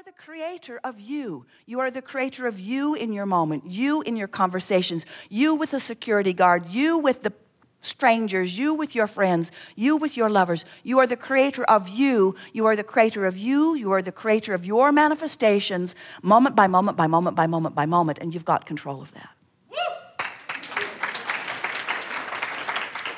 are the creator of you. You are the creator of you in your moment, you in your conversations, you with the security guard, you with the strangers, you with your friends, you with your lovers. You are the creator of you. You are the creator of you. You are the creator of your manifestations, moment by moment by moment by moment by moment, and you've got control of that.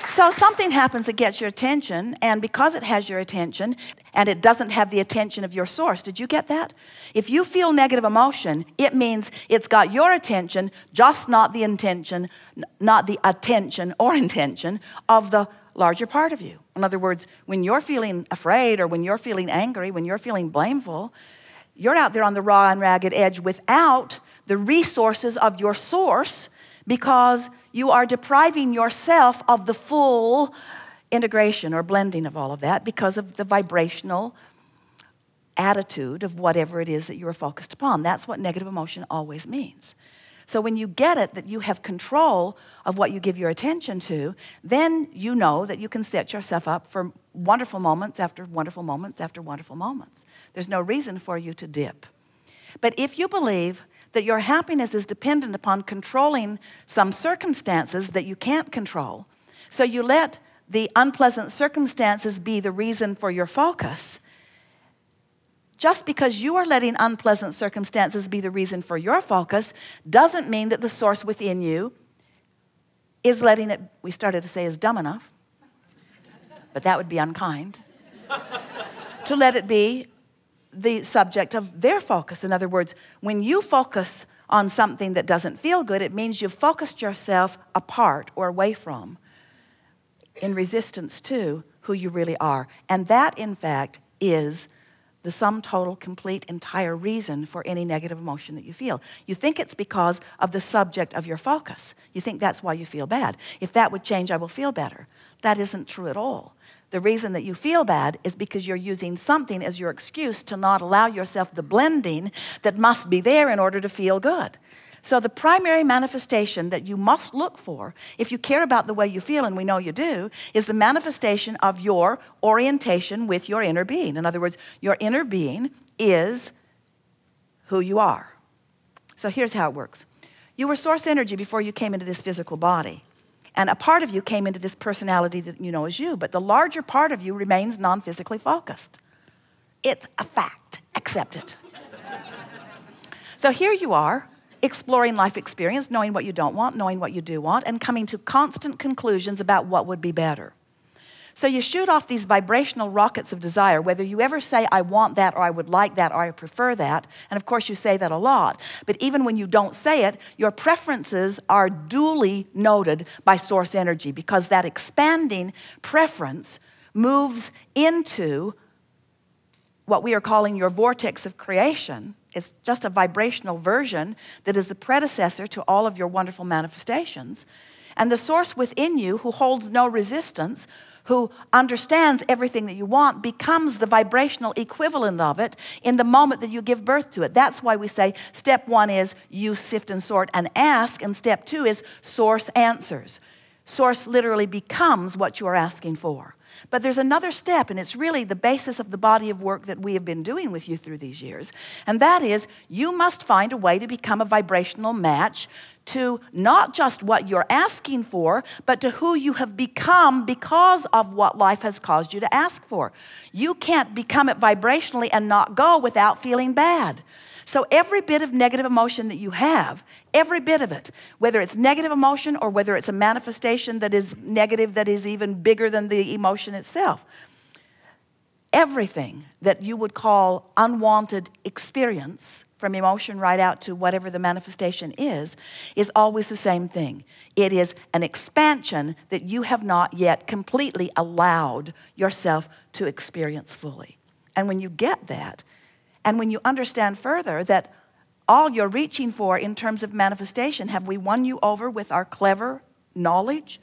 So something happens that gets your attention, and because it has your attention, and it doesn't have the attention of your source. Did you get that? If you feel negative emotion, it means it's got your attention, just not the intention, not the attention or intention of the larger part of you. In other words, when you're feeling afraid, or when you're feeling angry, when you're feeling blameful, you're out there on the raw and ragged edge without the resources of your source, because you are depriving yourself of the full integration or blending of all of that because of the vibrational attitude of whatever it is that you're focused upon. That's what negative emotion always means. So when you get it, that you have control of what you give your attention to, then you know that you can set yourself up for wonderful moments after wonderful moments after wonderful moments. There's no reason for you to dip. But if you believe that your happiness is dependent upon controlling some circumstances that you can't control, so you let the unpleasant circumstances be the reason for your focus, just because you are letting unpleasant circumstances be the reason for your focus doesn't mean that the source within you is letting it, we started to say is dumb enough, but that would be unkind, to let it be the subject of their focus. In other words, when you focus on something that doesn't feel good, it means you've focused yourself apart or away from, in resistance to who you really are. And that, in fact, is the sum total, complete, entire reason for any negative emotion that you feel. You think it's because of the subject of your focus. You think that's why you feel bad. If that would change, I will feel better. That isn't true at all. The reason that you feel bad is because you're using something as your excuse to not allow yourself the blending that must be there in order to feel good. So the primary manifestation that you must look for, if you care about the way you feel, and we know you do, is the manifestation of your orientation with your inner being. In other words, your inner being is who you are. So here's how it works. You were source energy before you came into this physical body. And a part of you came into this personality that you know as you, but the larger part of you remains non-physically focused. It's a fact. Accept it. So here you are, exploring life experience, knowing what you don't want, knowing what you do want, and coming to constant conclusions about what would be better. So you shoot off these vibrational rockets of desire, whether you ever say, I want that, or I would like that, or I prefer that. And of course, you say that a lot. But even when you don't say it, your preferences are duly noted by source energy, because that expanding preference moves into what we are calling your vortex of creation. It's just a vibrational version that is the predecessor to all of your wonderful manifestations. And the source within you, who holds no resistance, who understands everything that you want, becomes the vibrational equivalent of it in the moment that you give birth to it. That's why we say step one is you sift and sort and ask, and step two is source answers. Source literally becomes what you are asking for. But there's another step, and it's really the basis of the body of work that we have been doing with you through these years, and that is you must find a way to become a vibrational match to not just what you're asking for, but to who you have become because of what life has caused you to ask for. You can't become it vibrationally and not go without feeling bad. So every bit of negative emotion that you have, every bit of it, whether it's negative emotion or whether it's a manifestation that is negative that is even bigger than the emotion itself, everything that you would call unwanted experience, from emotion right out to whatever the manifestation is always the same thing. It is an expansion that you have not yet completely allowed yourself to experience fully. And when you get that, and when you understand further that all you're reaching for in terms of manifestation, have we won you over with our clever knowledge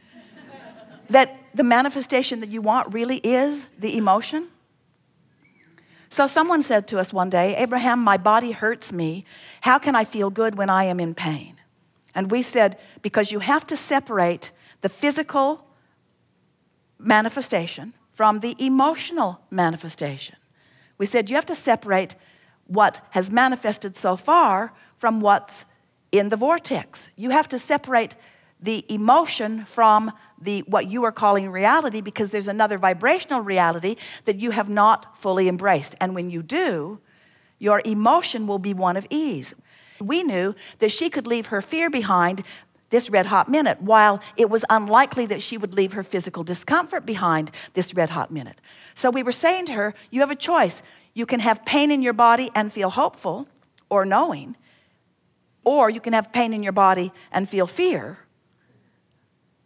that the manifestation that you want really is the emotion? So someone said to us one day, Abraham, my body hurts me. How can I feel good when I am in pain? And we said, because you have to separate the physical manifestation from the emotional manifestation. We said you have to separate what has manifested so far from what's in the vortex. You have to separate the emotion from what you are calling reality, because there's another vibrational reality that you have not fully embraced. And when you do, your emotion will be one of ease. We knew that she could leave her fear behind this red hot minute, while it was unlikely that she would leave her physical discomfort behind this red hot minute. So we were saying to her, you have a choice. You can have pain in your body and feel hopeful or knowing, or you can have pain in your body and feel fear.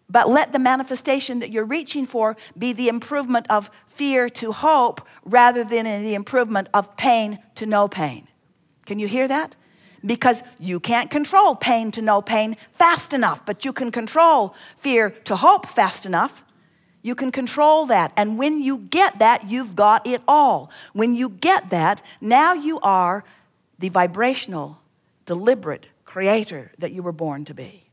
But let the manifestation that you're reaching for be the improvement of fear to hope rather than in the improvement of pain to no pain. Can you hear that? Because you can't control pain to no pain fast enough, but you can control fear to hope fast enough. You can control that. And when you get that, you've got it all. When you get that, now you are the vibrational, deliberate creator that you were born to be.